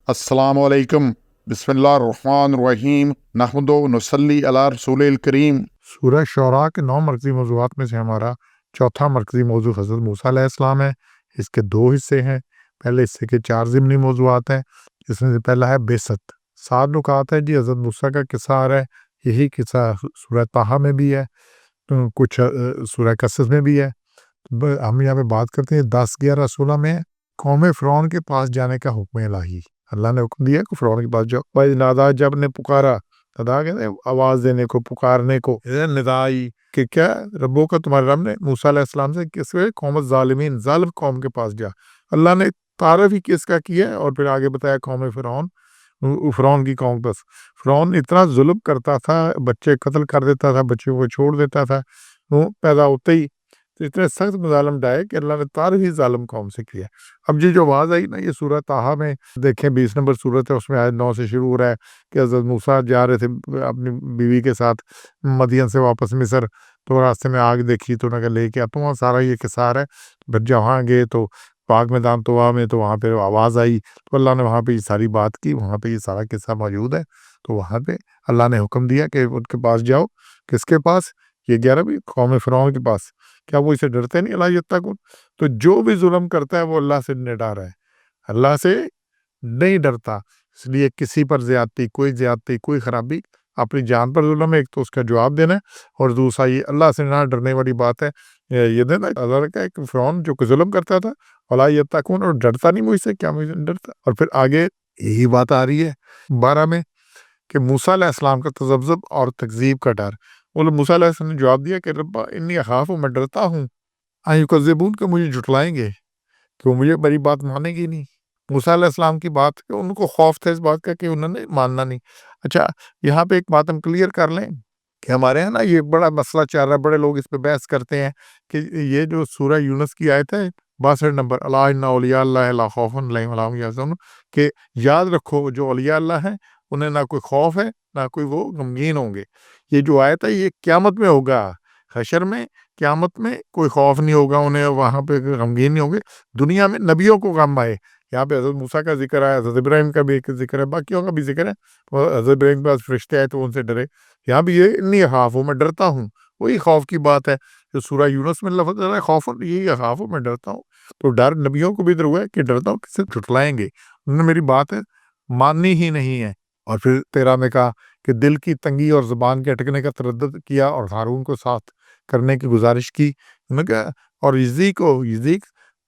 अस्सलामु अलैकुम बिस्मिल्लाहिर्रहमानिर्रहीम नहमदु नसल्ली अला रसूलिल करीम। सूरह शुअरा के 9 मरकज़ी मौज़ूआत में से हमारा चौथा मरकज़ी मौज़ू हज़रत मूसा अलैहिस्सलाम है। इसके 2 हिस्से हैं। पहले हिस्से के 4 ज़िमनी मौज़ूआत हैं, जिसमें से पहला है बेसत। 7 नुकात है जी, हज़रत मूसा का किस्सा आ रहा है। यही किस्सा सूरह ताहा में भी है, कुछ सूरह कसस में भी है। हम यहाँ पे बात करते हैं 10-11 सूरह में कौम फ़िरौन के पास जाने का हुक्म इलाही। अल्लाह ने हुक्म दिया कि फ़िरौन के पास जाओ। वह नादा, जब ने पुकारा, नदा कहते हैं आवाज़ देने को, पुकारने को, निदाई कि क्या रब्बों का, तुम्हारे रब ने मूसा अलैहिस्सलाम से किस कौम ज़ालिमीन, ज़ालिम कौम के पास जा। अल्लाह ने तारफ़ ही किसका किया और फिर आगे बताया कौम फ़िरौन, फ़िरौन की कौम। बस फ़िरौन इतना जुल्म करता था, बच्चे कत्ल कर देता था, बच्चों को छोड़ देता था, वो पैदा होते ही तो इतने सख्त मुज़ालम डाए कि अल्लाह ने तारफ़ ही ज़ालिम कौम से किया। अब ये जो आवाज़ आई ना, ये सूरह ताहा में देखें 20 नंबर सूरत है, उसमें आयत 9 से शुरू हो रहा है कि हज़रत मूसा जा रहे थे अपनी बीवी के साथ मदियन से वापस मिस्र, तो रास्ते में आग देखी तो उन्होंने कहा लेके आता हूँ। सारा ये किस्सा है। फिर जहाँ गए तो पाक मैदान तोवा में, तो वहाँ पे आवाज़ आई, तो अल्लाह ने वहाँ पे ये सारी बात की, वहाँ पे ये सारा किस्सा मौजूद है। तो वहाँ पे अल्लाह ने हुक्म दिया कि उनके पास जाओ। किसके पास? ये 11वीं कौम फ़िरौन के पास। क्या वो इससे डरते नहीं? अल्लाह यत्तक़ून। तो जो भी जुल्म करता है वो अल्लाह से निडर है, अल्लाह से नहीं डरता। इसलिए किसी पर ज़्यादती, कोई खराबी, अपनी जान पर जुल्म है, एक तो उसका जवाब देना है, और दूसरा ये अल्लाह से ना डरने वाली बात है। ये देना अल्लाह ने कहा कि फ़िरौन जो जुल्म करता था, अला यत्तक़ून, और डरता नहीं मुझसे, क्या मुझसे नहीं डरता। और फिर आगे यही बात आ रही है 12 में कि मूसा अलैहिस्सलाम का तज़ब्ज़ुब और तकज़ीब का डर। बोले मूसा अलैहिस्सलाम ने जवाब दिया कि रब्बा इन्नी अख़ाफ़ु, मैं डरता हूँ, अन युकज़्ज़िबून, कि मुझे झुटलाएंगे, कि वो मुझे मेरी बात मानेगी नहीं। मूसा अलैहिस्सलाम की बात, उनको खौफ था इस बात का कि उन्होंने मानना नहीं। अच्छा, यहाँ पे एक बात हम क्लियर कर लें कि हमारे यहाँ ना ये बड़ा मसला चल रहा है, बड़े लोग इस पे बहस करते हैं कि ये जो सूरह यूनुस की आयत है 62 नंबर, अला इन्ना औलिया अल्लाह ला खौफुन अलैहिम वला हुम यहज़नून, कि याद रखो जो औलिया अल्लाह है उन्हें ना कोई खौफ है, ना कोई वो गमगीन होंगे। ये जो आयत है ये क़यामत में होगा, हशर में, क़यामत में कोई खौफ नहीं होगा उन्हें, वहाँ पे गमगीन नहीं होंगे। दुनिया में नबियों को गम आए, यहाँ पे हज़रत मूसा का ज़िक्र है, हज़रत इब्राहीम का भी एक ज़िक्र है, बाकियों का भी ज़िक्र है। हज़रत इब्राहीम के पास फरिश्ते आए तो उनसे डरे। यहाँ भी ये इन्नी अख़ाफ़ु, मैं डरता हूँ, वही खौफ की बात है जो सूरह यूनुस में लफ़्ज़ है खौफ़ुन, यही अख़ाफ़ु, मैं डरता हूँ। तो डर नबियों को भी इधर हुआ है कि डरता हूँ किससे झुटलाएंगे, उन्होंने मेरी बात है माननी ही नहीं है। और फिर 13 में कहा कि दिल की तंगी और ज़ुबान के अटकने का तरद्दुद किया और हारून को साथ करने की गुजारिश की। उन्होंने कहा, और यज़ीक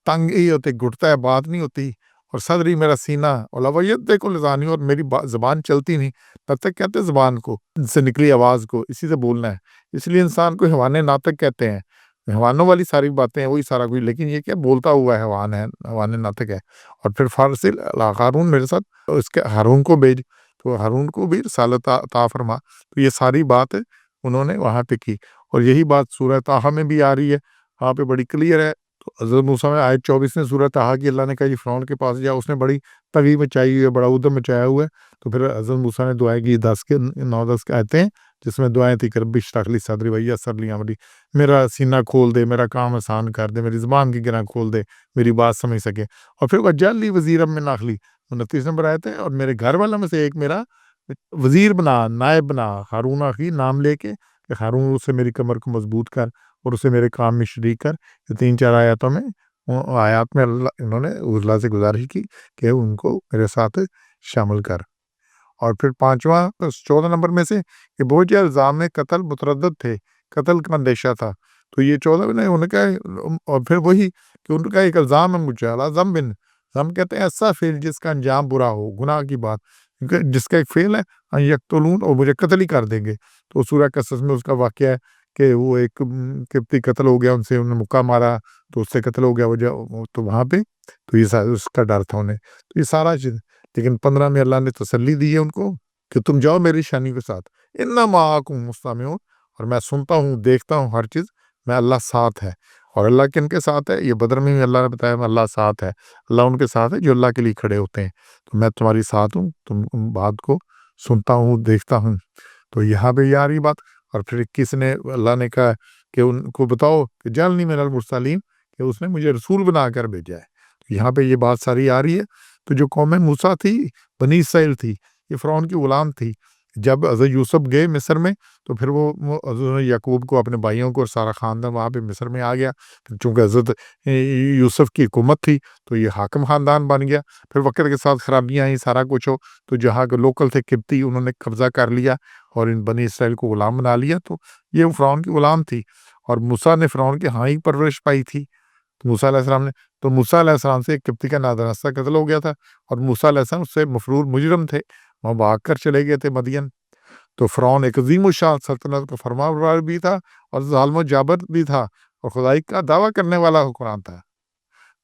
तंग ही होते, घुटता है, बात नहीं होती, और सदरी, मेरा सीना, और लवयत देखो लिसानी, और मेरी ज़ुबान चलती नहीं। तब तक कहते ज़ुबान को, से निकली आवाज़ को, इसी से बोलना है। इसलिए इंसान को हैवाने नातक कहते हैं। हैवानों वाली सारी बातें हैं, वही सारा कुछ, लेकिन ये क्या बोलता हुआ हैवान है, हैवाने नातक है। और फिर फ़ारसिल अला हारून, मेरे साथ, तो इसके हारून को भेज, तो हारून को भी रिसालत अता फरमा। तो ये सारी बात उन्होंने वहाँ पे की, और यही बात सूरह ताहा में भी आ रही है, वहाँ पे बड़ी क्लियर है। तो हज़रत मूसा में आयत 24 में सूरह ताहा की, अल्लाह ने कहा ये फ़िरौन के पास जाओ, उसने बड़ी तवी मचाई हुई है, बड़ा उद्यम मचाया हुआ है। तो फिर हज़रत मूसा ने दुआएँ की, 9-10 आयतें, जिसमें दुआएँ थी कि रब्बि इश्रह ली सदरी व यस्सिर ली अमरी, मेरा सीना खोल दे, मेरा काम आसान कर दे, मेरी ज़ुबान की गिरह खोल दे, मेरी बात समझ सके। और फिर वज्अल ली वज़ीरम मिन अख़्ली, 29 नंबर आयत है, और मेरे घर वालों में से एक मेरा वज़ीर बना, नायब बना, हारून अख़ी नाम लेके, कि हारून से मेरी कमर को मजबूत कर और उसे मेरे काम में शरीक कर। ये 3-4 आयतों में, आयत में अल्लाह इन्होंने अल्लाह से गुजारिश की कि उनको मेरे साथ शामिल कर। और फिर 5वां 14 नंबर में से कि वो जो इल्ज़ाम में कत्ल मुतरद्दिद थे, कत्ल का अंदेशा था। तो ये 14 में उनका, और फिर वही कि उनका एक इल्ज़ाम है मुझे, अला ज़म्बिन, ज़म्ब कहते हैं ऐसा फ़ेल जिसका अंजाम बुरा हो, गुनाह की बात, जिसका एक फ़ेल है अन यक़्तुलून, और मुझे कत्ल ही कर देंगे। तो सूरह कसस में उसका वाक़या है कि वो एक किब्ती कत्ल हो गया, उनसे उन्होंने मुक्का मारा, तो उससे कत्ल हो गया तो वहाँ पे, तो ये उसका डर था उन्हें। तो ये सारा चीज़, लेकिन 15 में अल्लाह ने तसल्ली दी है उनको कि तुम जाओ मेरी शानी के साथ, इन्ना माअकुम मुस्तमिऊन, और मैं सुनता हूँ, देखता हूँ हर चीज़, मैं अल्लाह साथ है। और अल्लाह किनके साथ है? ये बदर में भी अल्लाह ने बताया अल्लाह साथ है। अल्लाह उनके साथ है जो अल्लाह के लिए खड़े होते हैं। तो मैं तुम्हारी साथ हूँ, तुम बात को सुनता हूँ, देखता हूँ। तो यहाँ पे ये आ रही बात। और फिर 21 ने अल्लाह ने कहा कि उनको बताओ कि जअलनी मिनल मुरसलीन, कि उसने मुझे रसूल बनाकर भेजा है। तो यहाँ पे ये बात सारी आ रही है। तो जो कौम मूसा थी بنی اسرائیل تھی، یہ فرعون کی غلام تھی۔ جب حضرت یوسف گئے مصر میں تو پھر وہ حضرت یعقوب کو، اپنے بھائیوں کو اور سارا خاندان وہاں پہ مصر میں آ گیا۔ پھر چونکہ حضرت یوسف کی حکومت تھی تو یہ حاکم خاندان بن گیا۔ پھر وقت کے ساتھ خرابیاں آئیں، سارا کچھ ہو تو جہاں کے لوکل تھے قبطی، انہوں نے قبضہ کر لیا اور ان بنی اسرائیل کو غلام بنا لیا۔ تو یہ فرعون کی غلام تھی، اور موسیٰ نے فرعون کے ہاں ہی پرورش پائی تھی۔ تو موسیٰ علیہ السلام نے، تو موسیٰ علیہ السلام سے ایک قبطی کا نادراستہ قتل ہو گیا تھا، اور موسیٰ علیہ السلام اس سے مفرور مجرم تھے، وہاں بھاگ کر چلے گئے تھے مدین۔ تو فرعون ایک عظیم الشان سلطنت کا فرما بردار بھی تھا اور ظالم و جابر بھی تھا، اور خدائی کا دعویٰ کرنے والا حکمران تھا۔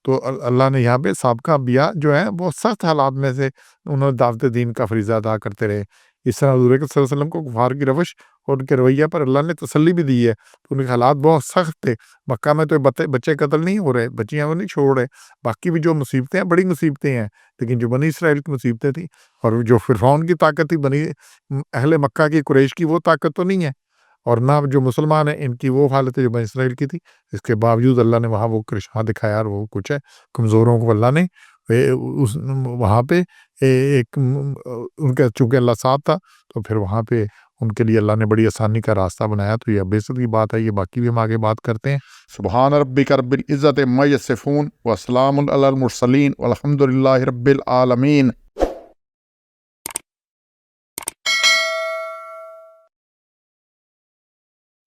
تو اللہ نے یہاں پہ سابقہ انبیاء جو ہیں بہت سخت حالات میں سے انہوں نے دعوت دین کا فریضہ ادا کرتے رہے۔ اس طرح حضور اکرم صلی اللہ علیہ وسلم کو کفار کی روش اور ان کے رویہ پر اللہ نے تسلی بھی دی ہے، تو ان کے حالات بہت سخت تھے۔ مکہ میں تو بچے قتل نہیں ہو رہے، بچیاں وہ نہیں چھوڑ رہے، باقی بھی جو مصیبتیں ہیں بڑی مصیبتیں ہیں، لیکن جو بنی اسرائیل کی مصیبتیں تھیں اور جو فرعون کی طاقت تھی، بنی اہل مکہ کی، قریش کی، وہ طاقت تو نہیں ہے، اور نہ جو مسلمان ہیں ان کی وہ حالت ہے جو بنی اسرائیل کی تھی۔ اس کے باوجود اللہ نے وہاں وہ کرشمہ دکھایا، اور وہ کچھ ہے کمزوروں کو اللہ نے وہاں پہ ایک ان کا، چونکہ اللہ ساتھ تھا تو پھر وہاں پہ ان کے لیے اللہ نے بڑی آسانی کا راستہ بنایا۔ تو یہ بےسط کی بات ہے، یہ باقی بھی ہم آگے بات کرتے ہیں۔ سبحان ربک رب العزت عما یصفون وسلام علی المرسلین والحمد للہ رب العالمین۔